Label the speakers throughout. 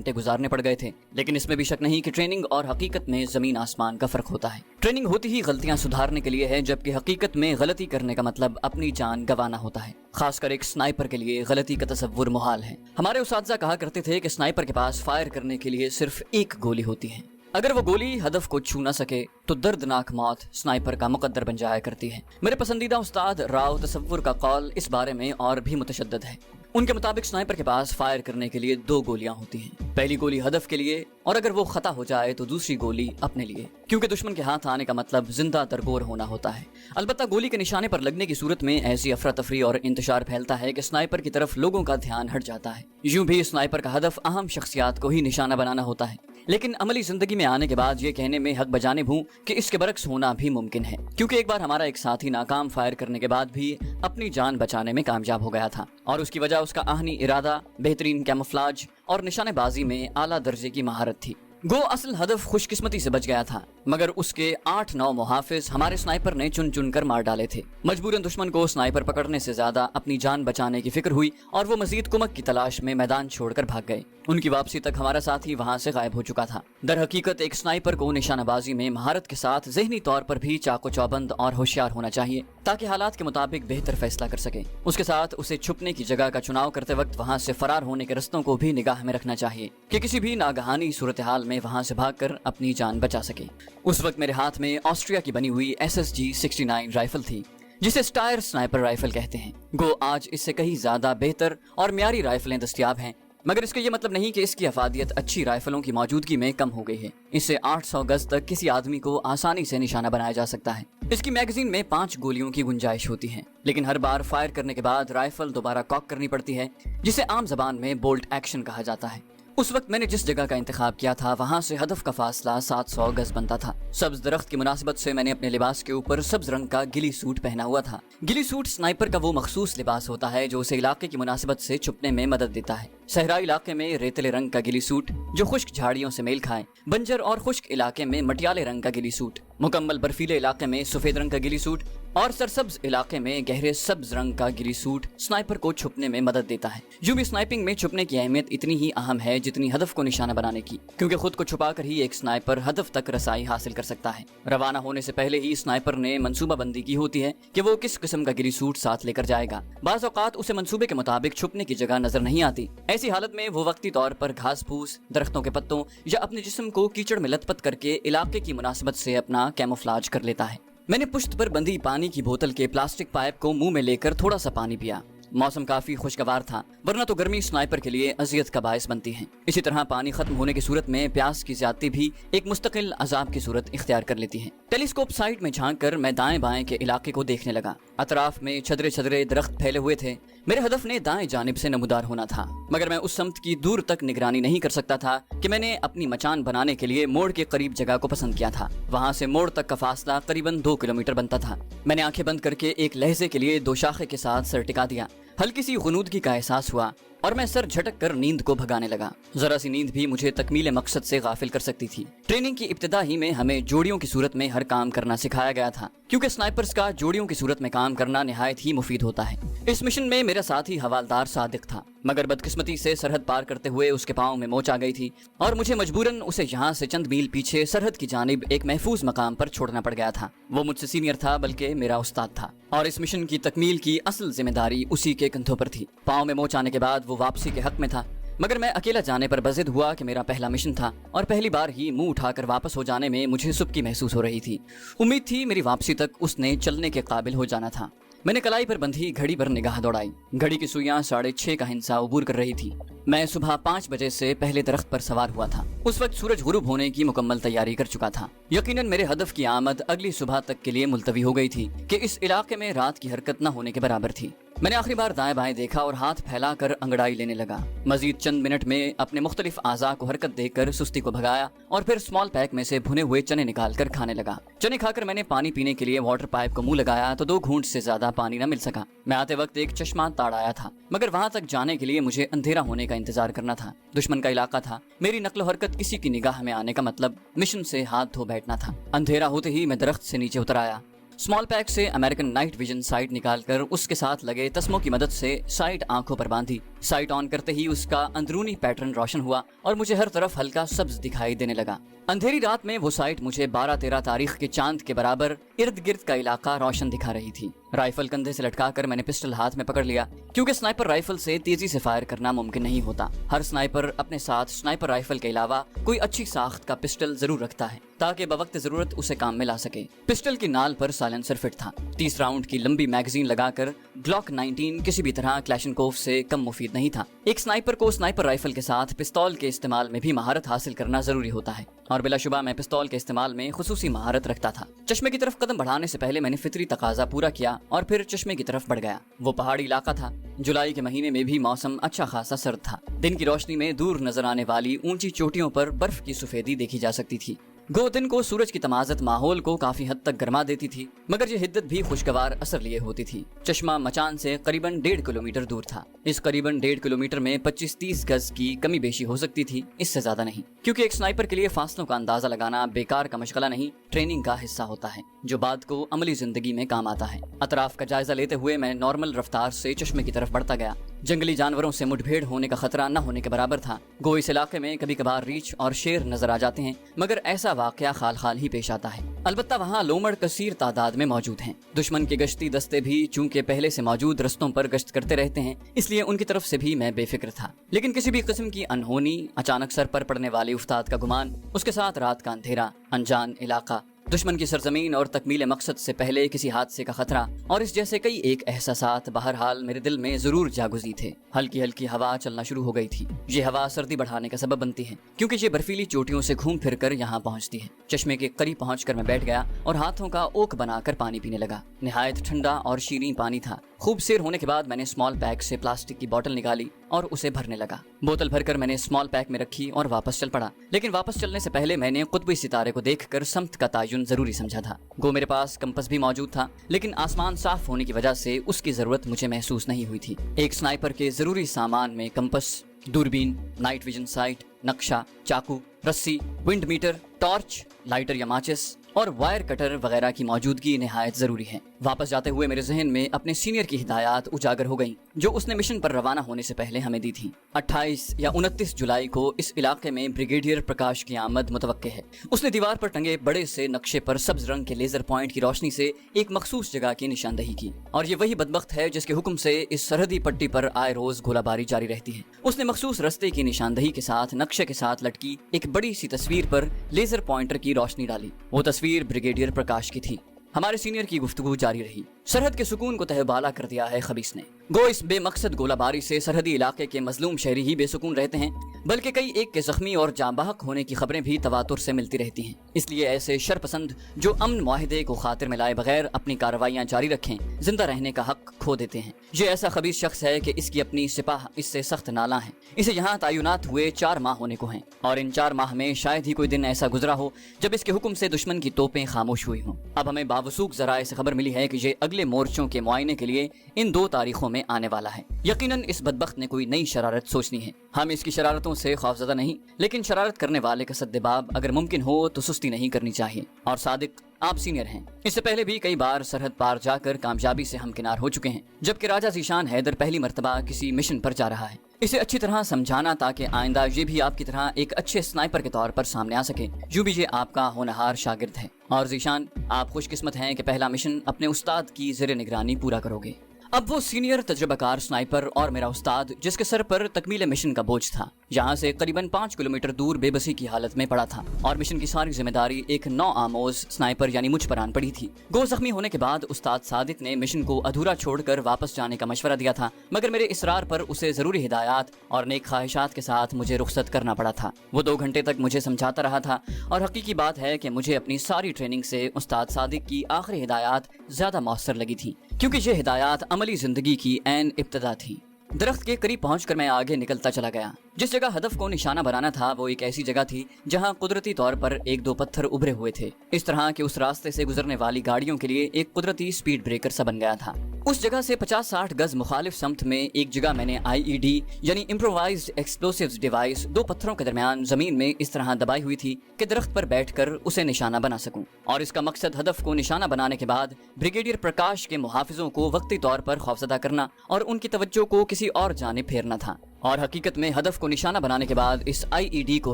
Speaker 1: گھنٹے گزارنے پڑ گئے تھے، لیکن اس میں بھی شک نہیں کہ ٹریننگ اور حقیقت میں زمین آسمان کا فرق ہوتا ہے۔ ٹریننگ ہوتی ہی غلطیاں سدھارنے کے لیے ہے، جبکہ حقیقت میں غلطی کرنے کا مطلب اپنی جان گنوانا ہوتا ہے۔ خاص کر ایک سنائپر کے لیے غلطی کا تصور محال ہے۔ ہمارے اساتذہ کہا کرتے تھے کہ سنائپر کے پاس فائر کرنے کے لیے صرف ایک گولی ہوتی ہے، اگر وہ گولی ہدف کو چھو نہ سکے تو دردناک موت سنائپر کا مقدر بن جایا کرتی ہے۔ میرے پسندیدہ استاد راؤ تصور کا قول اس بارے میں اور بھی متشدد ہے۔ ان کے مطابق سنائپر کے پاس فائر کرنے کے لیے 2 گولیاں ہوتی ہیں، پہلی گولی ہدف کے لیے، اور اگر وہ خطا ہو جائے تو دوسری گولی اپنے لیے، کیونکہ دشمن کے ہاتھ آنے کا مطلب زندہ درگور ہونا ہوتا ہے۔ البتہ گولی کے نشانے پر لگنے کی صورت میں ایسی افراتفری اور انتشار پھیلتا ہے کہ سنائپر کی طرف لوگوں کا دھیان ہٹ جاتا ہے۔ یوں بھی سنائپر کا ہدف اہم شخصیات کو ہی نشانہ بنانا ہوتا ہے، لیکن عملی زندگی میں آنے کے بعد یہ کہنے میں حق بجانب ہوں کہ اس کے برعکس ہونا بھی ممکن ہے، کیونکہ ایک بار ہمارا ایک ساتھی ناکام فائر کرنے کے بعد بھی اپنی جان بچانے میں کامیاب ہو گیا تھا، اور اس کی وجہ اس کا آہنی ارادہ، بہترین کیموفلاج اور نشانے بازی میں اعلیٰ درجے کی مہارت تھی۔ گو اصل ہدف خوش قسمتی سے بچ گیا تھا، مگر اس کے 8-9 محافظ ہمارے سنائپر نے چن چن کر مار ڈالے تھے۔ مجبوراً دشمن کو سنائپر پکڑنے سے زیادہ اپنی جان بچانے کی فکر ہوئی اور وہ مزید کمک کی تلاش میں میدان چھوڑ کر بھاگ گئے۔ ان کی واپسی تک ہمارا ساتھی وہاں سے غائب ہو چکا تھا۔ در حقیقت ایک سنائپر کو نشانہ بازی میں مہارت کے ساتھ ذہنی طور پر بھی چاق و چوبند اور ہوشیار ہونا چاہیے، تاکہ حالات کے مطابق بہتر فیصلہ کر سکے۔ اس کے ساتھ اسے چھپنے کی جگہ کا چناؤ کرتے وقت وہاں سے فرار ہونے کے رستوں کو بھی نگاہ میں رکھنا چاہیے کہ کسی بھی ناگہانی صورتحال میں وہاں سے بھاگ کر اپنی جان بچا سکے۔ اس وقت میرے ہاتھ میں آسٹریا کی بنی ہوئی SSG 69 رائفل تھی، جسے سٹائر سنائپر رائفل کہتے ہیں۔ گو آج اس سے کہیں زیادہ بہتر اور معیاری رائفلیں دستیاب ہیں، مگر اس کا یہ مطلب نہیں کہ اس کی افادیت اچھی رائفلوں کی موجودگی میں کم ہو گئی ہے۔ اس سے 800 گز تک کسی آدمی کو آسانی سے نشانہ بنایا جا سکتا ہے۔ اس کی میگزین میں 5 گولیوں کی گنجائش ہوتی ہے، لیکن ہر بار فائر کرنے کے بعد رائفل دوبارہ کاک کرنی پڑتی ہے، جسے عام زبان میں بولٹ ایکشن کہا جاتا ہے۔ اس وقت میں نے جس جگہ کا انتخاب کیا تھا وہاں سے ہدف کا فاصلہ 700 گز بنتا تھا۔ سبز درخت کی مناسبت سے میں نے اپنے لباس کے اوپر سبز رنگ کا گلی سوٹ پہنا ہوا تھا۔ گلی سوٹ سنائپر کا وہ مخصوص لباس ہوتا ہے جو اسے علاقے کی مناسبت سے چھپنے میں مدد دیتا ہے۔ صحرائی علاقے میں ریتلے رنگ کا گلی سوٹ جو خشک جھاڑیوں سے میل کھائے، بنجر اور خشک علاقے میں مٹیالے رنگ کا گلی سوٹ، مکمل برفیلے علاقے میں سفید رنگ کا گلی سوٹ اور سرسبز علاقے میں گہرے سبز رنگ کا گلی سوٹ سنائپر کو چھپنے میں مدد دیتا ہے۔ یوں بھی سنائپنگ میں چھپنے کی اہمیت اتنی ہی اہم ہے جتنی ہدف کو نشانہ بنانے کی، کیونکہ خود کو چھپا کر ہی ایک سنائپر ہدف تک رسائی حاصل کر سکتا ہے۔ روانہ ہونے سے پہلے ہی سنائپر نے منصوبہ بندی کی ہوتی ہے کہ وہ کس قسم کا گلی سوٹ ساتھ لے کر جائے گا۔ بعض اوقات اسے منصوبے کے مطابق چھپنے کی جگہ نظر نہیں آتی، ایسی حالت میں وہ وقتی طور پر گھاس پھوس، درختوں کے پتوں یا اپنے جسم کو کیچڑ میں لت پت کر کے علاقے کی مناسبت سے اپنا کیموفلاج کر لیتا ہے۔ میں نے پشت پر بندی پانی کی بوتل کے پلاسٹک پائپ کو منہ میں لے کر تھوڑا سا پانی پیا۔ موسم کافی خوشگوار تھا، ورنہ تو گرمی سنائپر کے لیے اذیت کا باعث بنتی ہے۔ اسی طرح پانی ختم ہونے کی صورت میں پیاس کی زیادتی بھی ایک مستقل عذاب کی صورت اختیار کر لیتی ہے۔ ٹیلیسکوپ سائٹ میں جھانک کر میں دائیں بائیں کے علاقے کو دیکھنے لگا۔ اطراف میں چھدرے چھدرے درخت پھیلے ہوئے تھے۔ میرے ہدف نے دائیں جانب سے نمودار ہونا تھا، مگر میں اس سمت کی دور تک نگرانی نہیں کر سکتا تھا کہ میں نے اپنی مچان بنانے کے لیے موڑ کے قریب جگہ کو پسند کیا تھا۔ وہاں سے موڑ تک کا فاصلہ قریباً 2 کلومیٹر بنتا تھا۔ میں نے آنکھیں بند کر کے ایک لہجے کے لیے 2 شاخے کے ساتھ سر ٹکا دیا۔ ہلکی سی غنودگی کا احساس ہوا اور میں سر جھٹک کر نیند کو بھگانے لگا۔ ذرا سی نیند بھی مجھے تکمیل مقصد سے غافل کر سکتی تھی۔ ٹریننگ کی ابتدا ہی میں ہمیں جوڑیوں کی صورت میں ہر کام کرنا سکھایا گیا تھا، کیونکہ سنائپرز کا جوڑیوں کی صورت میں کام کرنا نہایت ہی مفید ہوتا ہے۔ اس مشن میں میرا ساتھی حوالدار صادق تھا، مگر بدقسمتی سے سرحد پار کرتے ہوئے اس کے پاؤں میں موچ آ گئی تھی اور مجھے مجبوراً اسے یہاں سے چند میل پیچھے سرحد کی جانب ایک محفوظ مقام پر چھوڑنا پڑ گیا تھا۔ وہ مجھ سے سینئر تھا بلکہ میرا استاد تھا، اور اس مشن کی تکمیل کی اصل ذمہ داری اسی کے کندھوں پر تھی۔ پاؤں میں موچ آنے کے بعد وہ واپسی کے حق میں تھا، مگر میں اکیلا جانے پر بضد ہوا کہ میرا پہلا مشن تھا اور پہلی بار ہی منہ اٹھا کر واپس ہو جانے میں مجھے سبکی محسوس ہو رہی تھی۔ امید تھی میری واپسی تک اس نے چلنے کے قابل ہو جانا تھا۔ میں نے کلائی پر بندھی گھڑی پر نگاہ دوڑائی۔ گھڑی کی سوئیاں 6:30 کا ہندسہ عبور کر رہی تھی۔ میں صبح 5 بجے سے پہلے درخت پر سوار ہوا تھا۔ اس وقت سورج غروب ہونے کی مکمل تیاری کر چکا تھا۔ یقیناً میرے ہدف کی آمد اگلی صبح تک کے لیے ملتوی ہو گئی تھی کہ اس علاقے میں رات کی حرکت نہ ہونے کے برابر تھی۔ میں نے آخری بار دائیں بائیں دیکھا اور ہاتھ پھیلا کر انگڑائی لینے لگا۔ مزید چند منٹ میں اپنے مختلف اعضاء کو حرکت دے کر سستی کو بھگایا اور پھر اسمال پیک میں سے بھنے ہوئے چنے نکال کر کھانے لگا۔ چنے کھا کر میں نے پانی پینے کے لیے واٹر پائپ کو منہ لگایا تو 2 گھونٹ سے زیادہ پانی نہ مل سکا۔ میں آتے وقت ایک چشمہ تاڑ آیا تھا، مگر وہاں تک جانے کے لیے مجھے اندھیرا ہونے کا انتظار کرنا تھا۔ دشمن کا علاقہ تھا، میری نقل و حرکت کسی کی نگاہ میں آنے کا مطلب مشن سے ہاتھ دھو بیٹھنا تھا۔ اندھیرا ہوتے ہی میں درخت سے نیچے اتر آیا۔ اسمال پیک سے امریکن نائٹ ویژن سائٹ نکال کر اس کے ساتھ لگے تسموں کی مدد سے سائٹ آنکھوں پر باندھی۔ साइट ऑन करते ही उसका अंदरूनी पैटर्न रोशन हुआ और मुझे हर तरफ हल्का सब्ज दिखाई देने लगा। अंधेरी रात में वो साइट मुझे 12-13 तारीख के चांद के बराबर इर्द गिर्द का इलाका रोशन दिखा रही थी। राइफल कंधे से लटकाकर मैंने पिस्टल हाथ में पकड़ लिया, क्योंकि स्नाइपर राइफल से तेजी से फायर करना मुमकिन नहीं होता। हर स्नाइपर अपने साथ स्नाइपर राइफल के अलावा कोई अच्छी साख्त का पिस्टल जरूर रखता है, ताकि बवक्त जरूरत उसे काम में ला सके। पिस्टल की नाल पर साइलेंसर फिट था। 30 राउंड की लंबी मैगजीन लगाकर ग्लॉक 19 किसी भी तरह क्लैशनकोफ से कम मुफीद नहीं था। एक स्नाइपर को स्नाइपर राइफल के साथ पिस्तौल के इस्तेमाल में भी महारत हासिल करना जरूरी होता है, और बिलाशुबा मैं पिस्तौल के इस्तेमाल में खुसूसी महारत रखता था। चश्मे की तरफ कदम बढ़ाने से पहले मैंने फितरी तकाजा पूरा किया और फिर चश्मे की तरफ बढ़ गया। वो पहाड़ी इलाका था। जुलाई के महीने में भी मौसम अच्छा खासा सर्द था। दिन की रोशनी में दूर नजर आने वाली ऊंची चोटियों पर बर्फ की सफेदी देखी जा सकती थी। गो दिन को सूरज की तमाज़त माहौल को काफी हद तक गर्मा देती थी, मगर ये हिद्दत भी खुशगवार असर लिए होती थी। चश्मा मचान से करीबन 1.5 किलोमीटर दूर था। इस करीबन 1.5 किलोमीटर में 25-30 गज की कमी बेशी हो सकती थी, इससे ज्यादा नहीं, क्योंकि एक स्नाइपर के लिए फासलों का अंदाजा लगाना बेकार का मशगला नहीं, ट्रेनिंग का हिस्सा होता है, जो बाद को अमली जिंदगी में काम आता है। अतराफ का जायजा लेते हुए मैं नॉर्मल रफ्तार से चश्मे की तरफ बढ़ता गया। जंगली जानवरों से मुठभेड़ होने का खतरा न होने के बराबर था। गो इस इलाके में कभी कभार रीछ और शेर नजर आ जाते हैं, मगर ऐसा वाकया खाल ही पेश आता है। अलबत्ता वहाँ लोमड़ कसीर तादाद में मौजूद हैं। दुश्मन के गश्ती दस्ते भी चूंकि पहले से मौजूद रस्तों पर गश्त करते रहते हैं, इसलिए उनकी तरफ से भी मैं बेफिक्र था। लेकिन किसी भी किस्म की अनहोनी, अचानक सर पर पड़ने वाली उफ्ताद का गुमान, उसके साथ रात का अंधेरा, अनजान इलाका, दुश्मन की सरजमीन और तकमील मकसद से पहले किसी हादसे का खतरा और इस जैसे कई एक एहसासात बहरहाल मेरे दिल में जरूर जागुज़ी थे। हल्की हल्की हवा चलना शुरू हो गई थी। ये हवा सर्दी बढ़ाने का सबब बनती है, क्योंकि ये बर्फीली चोटियों से घूम फिर कर यहाँ पहुँचती है। चश्मे के करीब पहुँचकर मैं बैठ गया और हाथों का ओक बनाकर पानी पीने लगा। निहायत ठंडा और शीरीं पानी था। खूब सेर होने के बाद मैंने स्मॉल पैक से प्लास्टिक की बोतल निकाली और उसे भरने लगा। बोतल भरकर मैंने स्मॉल पैक में रखी और वापस चल पड़ा। लेकिन वापस चलने से पहले मैंने कुतुबी सितारे को देखकर समत का तायुन जरूरी समझा था। गो मेरे पास कंपस भी मौजूद था, लेकिन आसमान साफ होने की वजह से उसकी जरूरत मुझे महसूस नहीं हुई थी। एक स्नाइपर के जरूरी सामान में कंपस, दूरबीन, नाइट विजन साइट, नक्शा, चाकू, रस्सी, विंड मीटर, टॉर्च, लाइटर या माचिस और वायर कटर वगैरह की मौजूदगी निहायत जरूरी है। वापस जाते हुए मेरे जहन में अपने सीनियर की हिदायत उजागर हो गईं, जो उसने मिशन पर रवाना होने से पहले हमें दी थी। 28 या 29 जुलाई को इस इलाके में ब्रिगेडियर प्रकाश की आमद मुतवक्के है। उसने दीवार पर टंगे बड़े से नक्शे पर सब्ज रंग के लेजर पॉइंट की रोशनी से एक मखसूस जगह की निशानदही की, और ये वही बदबख्त है जिसके हुक्म से इस सरहदी पट्टी पर आए रोज गोलाबारी जारी रहती है। उसने मखसूस रस्ते की निशानदही के साथ नक्शे के साथ लटकी एक बड़ी सी तस्वीर पर लेजर पॉइंटर की रोशनी डाली। वो तस्वीर ब्रिगेडियर प्रकाश की थी। हमारे सीनियर की गुफ्तगू जारी रही। सरहद के सुकून को तहबाला कर दिया है खबीस ने। गो इस बेमकसद गोलाबारी से सरहदी इलाके के मजलूम शहरी ही बेसुकून रहते हैं, बल्कि कई एक के जख्मी और जांबाहक होने की खबरें भी तवातुर से मिलती रहती हैं। इसलिए ऐसे शरपसंद जो अमन मुआहिदे को खातिर में लाए बगैर अपनी कार्रवाइयां जारी रखें, जिंदा रहने का हक खो देते हैं। ये ऐसा खबीस शख्स है कि इसकी अपनी सिपाह इससे सख्त नाला है। इसे यहाँ तायुनात हुए 4 माह होने को हैं, और इन 4 माह में शायद ही कोई दिन ऐसा गुजरा हो जब इसके हुक्म से दुश्मन की तोपें खामोश हुई हों। अब हमें बावसूख जराए से खबर मिली है कि ये अगले मोर्चों के मुआयने के लिए इन 2 तारीखों में आने वाला है। यकीनन इस बदबख्त ने कोई नई शरारत सोचनी है। हम इसकी शरारतों से खौफजदा नहीं, लेकिन शरारत करने वाले का सद्देबाब अगर मुमकिन हो तो सुस्ती नहीं करनी चाहिए। और सादिक, आप सीनियर हैं, इससे पहले भी कई बार सरहद पार जाकर कामयाबी से हमकिनार हो चुके हैं, जबकि राजा ज़ीशान हैदर पहली मर्तबा किसी मिशन पर जा रहा है। इसे अच्छी तरह समझाना ताकि आइंदा ये भी आपकी तरह एक अच्छे स्नाइपर के तौर पर सामने आ सके। यूं भी ये आपका होनहार शागिर्द है, और ज़ीशान, आप खुशकिस्मत हैं कि पहला मिशन अपने उस्ताद की ज़ेरे निगरानी पूरा करोगे। अब वो सीनियर तजुर्बाकार स्नाइपर और मेरा उस्ताद, जिसके सर पर तकमील मिशन का बोझ था, यहाँ से करीबन 5 किलोमीटर दूर बेबसी की हालत में पड़ा था, और मिशन की सारी जिम्मेदारी एक नौ आमोज स्नाइपर यानी मुझ पर आन पड़ी थी। गो जख्मी होने के बाद उस्ताद सादिक ने मिशन को अधूरा छोड़कर वापस जाने का मशवरा दिया था, मगर मेरे इसरार पर उसे जरूरी हिदायत और नेक ख्वाहिशात के साथ मुझे रुखसत करना पड़ा था। वो 2 घंटे तक मुझे समझाता रहा था, और हकीकी बात है कि मुझे अपनी सारी ट्रेनिंग से उस्ताद सादिक की आखिरी हिदायत ज्यादा मौसर लगी थी, क्योंकि ये हिदायत अमली जिंदगी की ऐन इब्तदा थी। दरख्त के करीब पहुंचकर मैं आगे निकलता चला गया। जिस जगह हदफ को निशाना बनाना था वो एक ऐसी जगह थी जहां कुदरती तौर पर 1-2 पत्थर उभरे हुए थे। इस तरह के उस रास्ते से गुजरने वाली गाड़ियों के लिए एक कुदरती स्पीड ब्रेकर सा बन गया था। उस जगह से 50-60 गज मुखालिफ समत में एक जगह मैंने IED यानी इम्प्रोवाइज्ड एक्सप्लोसिव्स डिवाइस 2 पत्थरों के दरमियान जमीन में इस तरह दबाई हुई थी कि दरख्त पर बैठकर उसे निशाना बना सकूं। और इसका मकसद हदफ को निशाना बनाने के बाद ब्रिगेडियर प्रकाश के मुहाफिजों को वक्ती तौर पर खौफजदा करना और उनकी तवज्जो को किसी और जानिब फेरना था। और हकीकत में हदफ को निशाना बनाने के बाद इस IED को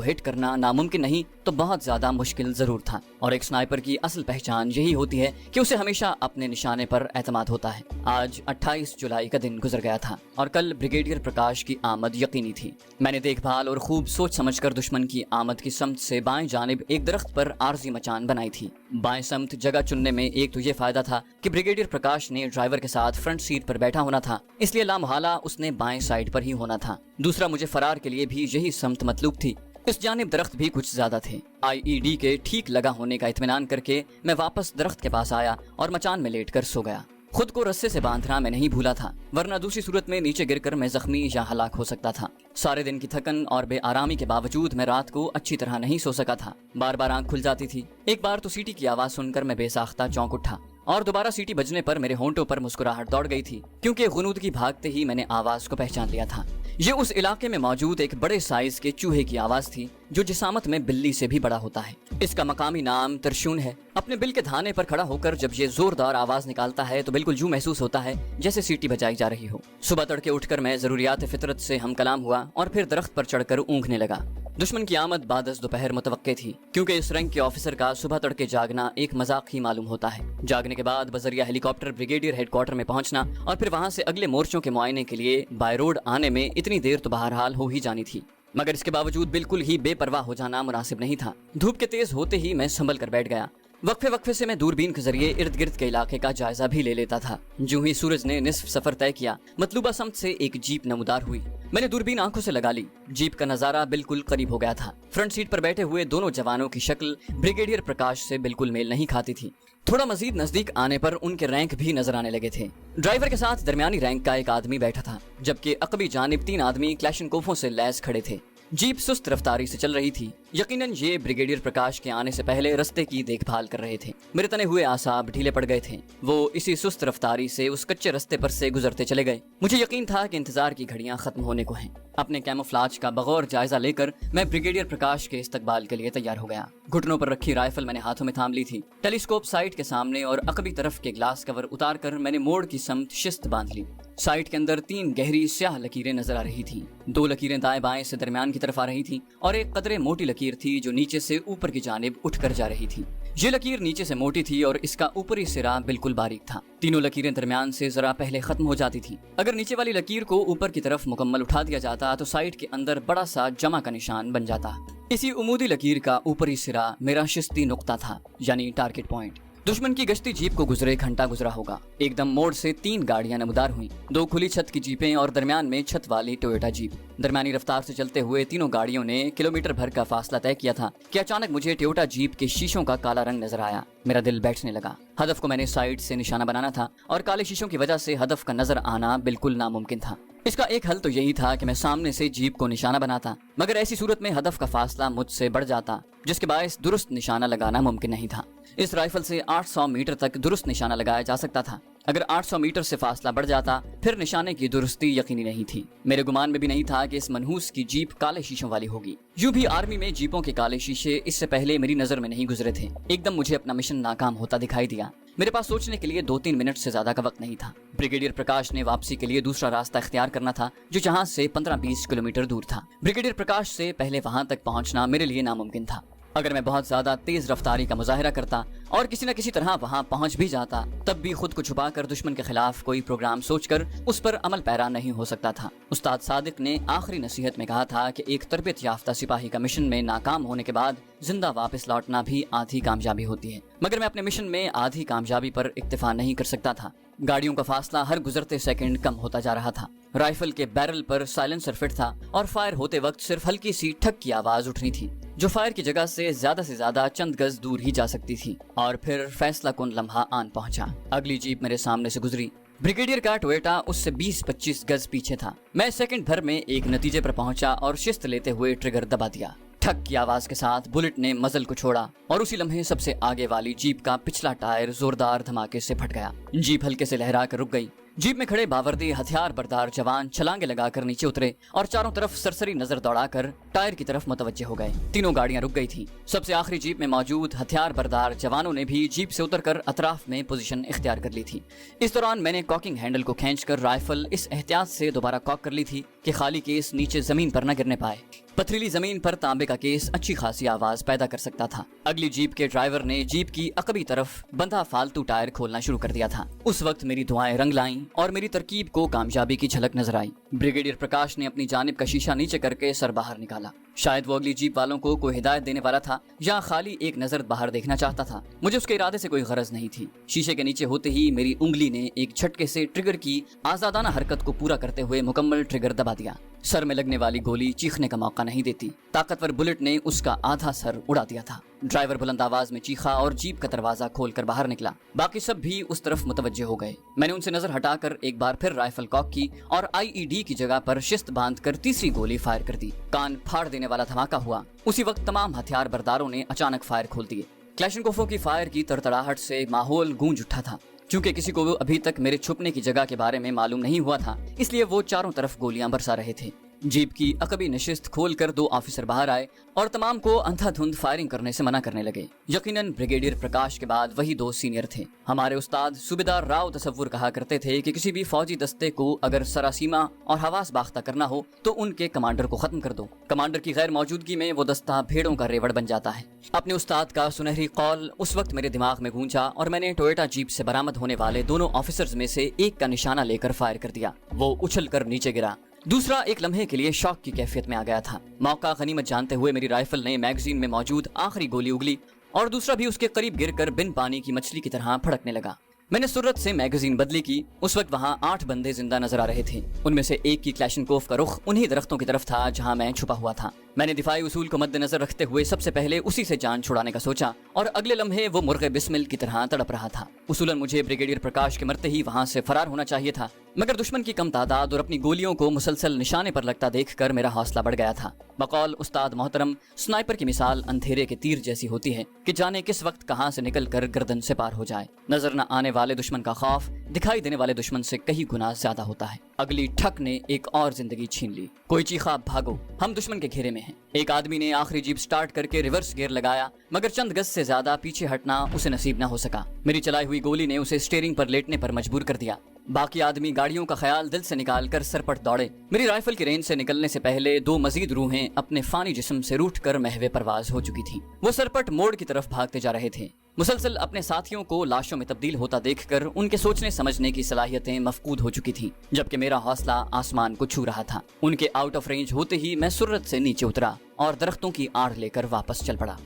Speaker 1: हिट करना नामुमकिन नहीं तो बहुत ज्यादा मुश्किल जरूर था। और एक स्नाइपर की असल पहचान यही होती है कि उसे हमेशा अपने निशाने पर एतमाद होता है। आज 28 जुलाई का दिन गुजर गया था और कल ब्रिगेडियर प्रकाश की आमद यकीनी थी। मैंने देखभाल और खूब सोच समझकर दुश्मन की आमद की समत से बाएं जानिब एक दरख्त पर आरजी मचान बनाई थी। बाएं समत जगह चुनने में एक तो ये फायदा था कि ब्रिगेडियर प्रकाश ने ड्राइवर के साथ फ्रंट सीट पर बैठा होना था, इसलिए लामहाला उसने बाएं साइड पर ही होना था। दूसरा, मुझे फरार के लिए भी यही समत मतलूब थी। इस जानिब दरख्त भी कुछ ज्यादा थे। IED के ठीक लगा होने का इत्मीनान करके मैं वापस दरख्त के पास आया और मचान में लेटकर सो गया। खुद को रस्से से बांधना मैं नहीं भूला था, वरना दूसरी सूरत में नीचे गिरकर मैं जख्मी या हलाक हो सकता था। सारे दिन की थकन और बेआरामी के बावजूद मैं रात को अच्छी तरह नहीं सो सका था। बार बार आंख खुल जाती थी। एक बार तो सीटी की आवाज सुनकर मैं बेसाख्ता चौंक उठा और दोबारा सीटी बजने पर मेरे होंठों पर मुस्कुराहट दौड़ गई थी, क्योंकि गुनूदगी भागते ही मैंने आवाज को पहचान लिया था। ये उस इलाके में मौजूद एक बड़े साइज के चूहे की आवाज थी, जो जिसामत में बिल्ली से भी बड़ा होता है। इसका मकामी नाम तरशून है। अपने बिल के धाने पर खड़ा होकर जब ये जोरदार आवाज निकालता है तो बिल्कुल यूं महसूस होता है जैसे सीटी बजाई जा रही हो। सुबह तड़के उठकर मैं जरूरियात फितरत से हम कलाम हुआ और फिर दरख्त पर चढ़कर ऊँघने लगा। दुश्मन की आमद बादस दोपहर मुतवक्के थी, क्योंकि इस रैंक के ऑफिसर का सुबह तड़के जागना एक मजाक ही मालूम होता है। जागने के बाद बजरिया हेलीकॉप्टर ब्रिगेडियर हेडक्वार्टर में पहुंचना और फिर वहां से अगले मोर्चों के मुआयने के लिए बाय रोड आने में इतनी देर तो बहरहाल हो ही जानी थी, मगर इसके बावजूद बिल्कुल ही बेपरवाह हो जाना मुनासिब नहीं था। धूप के तेज होते ही मैं संभल कर बैठ गया। वक्फे वक्फे से मैं दूरबीन के जरिए इर्द गिर्द के इलाके का जायजा भी ले लेता था। जो ही सूरज ने निस्फ सफर तय किया, मतलूबा समत से एक जीप नमूदार हुई। मैंने दूरबीन आंखों से लगा ली। जीप का नजारा बिल्कुल करीब हो गया था। फ्रंट सीट पर बैठे हुए दोनों जवानों की शक्ल ब्रिगेडियर प्रकाश से बिल्कुल मेल नहीं खाती थी। थोड़ा मजीद नजदीक आने पर उनके रैंक भी नजर आने लगे थे। ड्राइवर के साथ दरमियानी रैंक का एक आदमी बैठा था, जबकि अकबी जानिब 3 आदमी क्लैशनकोफों से लैस खड़े थे। जीप सुस्त रफ्तारी से चल रही थी। यकीनन ये ब्रिगेडियर प्रकाश के आने से पहले रस्ते की देखभाल कर रहे थे। मेरे तने हुए आसाब ढीले पड़ गए थे। वो इसी सुस्त रफ्तारी से उस कच्चे रस्ते पर से गुजरते चले गए। मुझे यकीन था कि इंतजार की घड़ियां खत्म होने को हैं। अपने कैमोफ्लाज का बगौर जायजा लेकर मैं ब्रिगेडियर प्रकाश के इस्तकबाल के लिए तैयार हो गया। घुटनों पर रखी राइफल मैंने हाथों में थाम ली थी। टेलीस्कोप साइट के सामने और अकबी तरफ के ग्लास कवर उतार कर मैंने मोड़ की समत शिस्त बांध ली। साइट के अंदर 3 गहरी स्याह लकीरें नजर आ रही थी। 2 लकीरें दाएं बाएं से दरमियान की तरफ आ रही थी और एक कदरे मोटी लकीर थी जो नीचे से ऊपर की जानिब उठकर जा रही थी। ये लकीर नीचे से मोटी थी और इसका ऊपरी सिरा बिल्कुल बारीक था। तीनों लकीरें दरमियान से जरा पहले खत्म हो जाती थी। अगर नीचे वाली लकीर को ऊपर की तरफ मुकम्मल उठा दिया जाता तो साइट के अंदर बड़ा सा जमा का निशान बन जाता। इसी उमूदी लकीर का ऊपरी सिरा मेरा शिस्ती नुक्ता था, यानी टारगेट पॉइंट। दुश्मन की गश्ती जीप को गुजरे घंटा गुजरा होगा। एकदम मोड़ से 3 गाड़ियां नमदार हुई। 2 खुली छत की जीपें और दरमियान में छत वाली टोयोटा जीप। दरमियानी रफ्तार से चलते हुए तीनों गाड़ियों ने किलोमीटर भर का फासला तय किया था कि अचानक मुझे टोयोटा जीप के शीशों का काला रंग नजर आया। मेरा दिल बैठने लगा। हदफ को मैंने साइड से निशाना बनाना था और काले शीशों की वजह से हदफ का नजर आना बिल्कुल नामुमकिन था। इसका एक हल तो यही था कि मैं सामने से जीप को निशाना बनाता, मगर ऐसी सूरत में हदफ का फासला मुझसे बढ़ जाता, जिसके बायस दुरुस्त निशाना लगाना मुमकिन नहीं था। इस राइफल से 800 मीटर तक दुरुस्त निशाना लगाया जा सकता था। अगर 800 मीटर से फासला बढ़ जाता फिर निशाने की दुरुस्ती यकीनी नहीं थी। मेरे गुमान में भी नहीं था कि इस मनहूस की जीप काले शीशों वाली होगी। यूं भी आर्मी में जीपों के काले शीशे इससे पहले मेरी नजर में नहीं गुजरे थे। एकदम मुझे अपना मिशन नाकाम होता दिखाई दिया। मेरे पास सोचने के लिए 2-3 मिनट से ज्यादा का वक्त नहीं था। ब्रिगेडियर प्रकाश ने वापसी के लिए दूसरा रास्ता इख्तियार करना था, जो जहां से 15-20 किलोमीटर दूर था। ब्रिगेडियर प्रकाश से पहले वहां तक पहुंचना मेरे लिए नामुमकिन था। अगर मैं बहुत ज्यादा तेज रफ्तारी का मुजाहिरा करता और किसी न किसी तरह वहां पहुंच भी जाता, तब भी खुद को छुपाकर दुश्मन के खिलाफ कोई प्रोग्राम सोचकर उस पर अमल पैरा नहीं हो सकता था। उस्ताद सादिक ने आखिरी नसीहत में कहा था कि एक तरबियत याफ्ता सिपाही का मिशन में नाकाम होने के बाद जिंदा वापस लौटना भी आधी कामयाबी होती है। मगर मैं अपने मिशन में आधी कामयाबी पर इक्तिफा नहीं कर सकता था। गाड़ियों का फासला हर गुजरते सेकंड कम होता जा रहा था। राइफल के बैरल पर साइलेंसर फिट था और फायर होते वक्त सिर्फ हल्की सी ठक की आवाज उठनी थी, जो फायर की जगह से ज्यादा चंद गज दूर ही जा सकती थी। और फिर फैसला कुन लम्हा आन पहुंचा। अगली जीप मेरे सामने से गुजरी। ब्रिगेडियर का टोयोटा उससे 20-25 गज पीछे था। मैं सेकंड भर में एक नतीजे पर पहुंचा और शिस्त लेते हुए ट्रिगर दबा दिया। ठक की आवाज के साथ बुलेट ने मजल को छोड़ा और उसी लम्हे सबसे आगे वाली जीप का पिछला टायर जोरदार धमाके से फट गया। जीप हल्के से लहरा कर रुक गई। जीप में खड़े बावर्दी हथियार बरदार जवान छलांगे लगाकर नीचे उतरे और चारों तरफ सरसरी नजर दौड़ाकर टायर की तरफ मुतवज्जे हो गए। तीनों गाड़ियां रुक गई थीं। सबसे आखिरी जीप में मौजूद हथियार बरदार जवानों ने भी जीप से उतरकर अतराफ में पोजीशन इख्तियार कर ली थी। इस दौरान मैंने कॉकिंग हैंडल को खींचकर राइफल इस एहतियात से दोबारा कॉक कर ली थी कि खाली केस नीचे जमीन पर न गिरने पाए। पथरीली जमीन पर तांबे का केस अच्छी खासी आवाज पैदा कर सकता था। अगली जीप के ड्राइवर ने जीप की अकबी तरफ बंधा फालतू टायर खोलना शुरू कर दिया था। उस वक्त मेरी दुआएं रंग लाईं और मेरी तरकीब को कामयाबी की झलक नजर आई। ब्रिगेडियर प्रकाश ने अपनी जानिब का शीशा नीचे करके सर बाहर निकाला। शायद वो अगली जीप वालों को कोई हिदायत देने वाला था या खाली एक नजर बाहर देखना चाहता था। मुझे उसके इरादे से कोई गरज नहीं थी। शीशे के नीचे होते ही मेरी उंगली ने एक झटके से ट्रिगर की आजादाना हरकत को पूरा करते हुए मुकम्मल ट्रिगर दबा दिया। सर में लगने वाली गोली चीखने का मौका नहीं देती। ताकतवर बुलेट ने उसका आधा सर उड़ा दिया था। ड्राइवर बुलंद आवाज में चीखा और जीप का दरवाजा खोलकर बाहर निकला। बाकी सब भी उस तरफ मुतवज्जे हो गए। मैंने उनसे नजर हटाकर एक बार फिर राइफल कॉक की और आईईडी की जगह पर शिस्त बांधकर तीसरी गोली फायर कर दी। कान फाड़ देने वाला धमाका हुआ। उसी वक्त तमाम हथियार बरदारों ने अचानक फायर खोल दिए। क्लैशनकोफों की फायर की तड़तड़ाहट से माहौल गूंज उठा था। क्योंकि किसी को अभी तक मेरे छुपने की जगह के बारे में मालूम नहीं हुआ था, इसलिए वो चारों तरफ गोलियां बरसा रहे थे। जीप की अकबी नशिस्त खोलकर 2 ऑफिसर बाहर आए और तमाम को अंधाधुंध फायरिंग करने से मना करने लगे। यकीनन ब्रिगेडियर प्रकाश के बाद वही 2 सीनियर थे। हमारे उस्ताद सूबेदार राव तसव्वुर कहा करते थे कि किसी भी फौजी दस्ते को अगर सरासीमा और हवास बाख्ता करना हो तो उनके कमांडर को खत्म कर दो। कमांडर की गैर मौजूदगी में वो दस्ता भेड़ों का रेवड़ बन जाता है। अपने उस्ताद का सुनहरी कौल उस वक्त मेरे दिमाग में गूंजा और मैंने टोयोटा जीप से बरामद होने वाले दोनों ऑफिसर्स में से एक का निशाना लेकर फायर कर दिया। वो उछल कर नीचे गिरा। दूसरा एक लम्हे के लिए शॉक की कैफियत में आ गया था। मौका गनीमत जानते हुए मेरी राइफल ने मैगजीन में मौजूद आखिरी गोली उगली और दूसरा भी उसके करीब गिरकर बिन पानी की मछली की तरह फड़कने लगा। मैंने सुर्रत से मैगजीन बदली की। उस वक्त वहाँ 8 बंदे जिंदा नजर आ रहे थे। उनमें से एक की क्लैशनकोफ का रुख उन्हीं दरख्तों की तरफ था जहाँ मैं छुपा हुआ था। मैंने दिफाई उसूल को मद्देनजर रखते हुए सबसे पहले उसी से जान छुड़ाने का सोचा और अगले लम्हे वो मुर्गे बिस्मिल की तरह तड़प रहा था। उसूलन मुझे ब्रिगेडियर प्रकाश के मरते ही वहाँ से फरार होना चाहिए था, मगर दुश्मन की कम तादाद और अपनी गोलियों को मुसलसल निशाने पर लगता देखकर मेरा हौसला बढ़ गया था। बकौल उस्ताद मोहतरम, स्नाइपर की मिसाल अंधेरे के तीर जैसी होती है कि जाने किस वक्त कहां से निकलकर गर्दन से पार हो जाए। नजर न आने वाले दुश्मन का खौफ दिखाई देने वाले दुश्मन से कहीं गुना ज्यादा होता है। अगली ठक ने एक और जिंदगी छीन ली। कोई चीखा, भागो, हम दुश्मन के घेरे में हैं। एक आदमी ने आखिरी जीप स्टार्ट करके रिवर्स गियर लगाया, मगर चंद गज से ज्यादा पीछे हटना उसे नसीब न हो सका। मेरी चलाई हुई गोली ने उसे स्टीयरिंग पर लेटने पर मजबूर कर दिया। बाकी आदमी गाड़ियों का ख्याल दिल से निकालकर सरपट दौड़े। मेरी राइफल की रेंज से निकलने से पहले 2 मजीद रूहें अपने फानी जिस्म से रूठकर महवे परवाज हो चुकी थीं। वो सरपट मोड़ की तरफ भागते जा रहे थे। मुसलसल अपने साथियों को लाशों में तब्दील होता देखकर उनके सोचने समझने की सलाहियतें मफकूद हो चुकी थीं, जबकि मेरा हौसला आसमान को छू रहा था। उनके आउट ऑफ रेंज होते ही मैं सुर्रत से नीचे उतरा और दरख्तों की आड़ लेकर वापस चल पड़ा।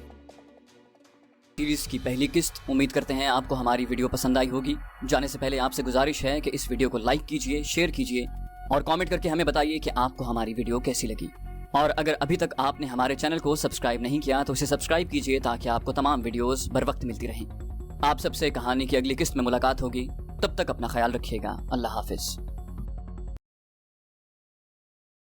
Speaker 1: सीरीज की पहली किस्त। उम्मीद करते हैं आपको हमारी वीडियो पसंद आई होगी। जाने से पहले आपसे गुजारिश है कि इस वीडियो को लाइक कीजिए, शेयर कीजिए और कमेंट करके हमें बताइए कि आपको हमारी वीडियो कैसी लगी। और अगर अभी तक आपने हमारे चैनल को सब्सक्राइब नहीं किया तो इसे सब्सक्राइब कीजिए ताकि आपको तमाम वीडियोस बर वक्त मिलती रहें। आप सबसे कहानी की अगली किस्त में मुलाकात होगी। तब तक अपना ख्याल रखिएगा। अल्लाह हाफिज।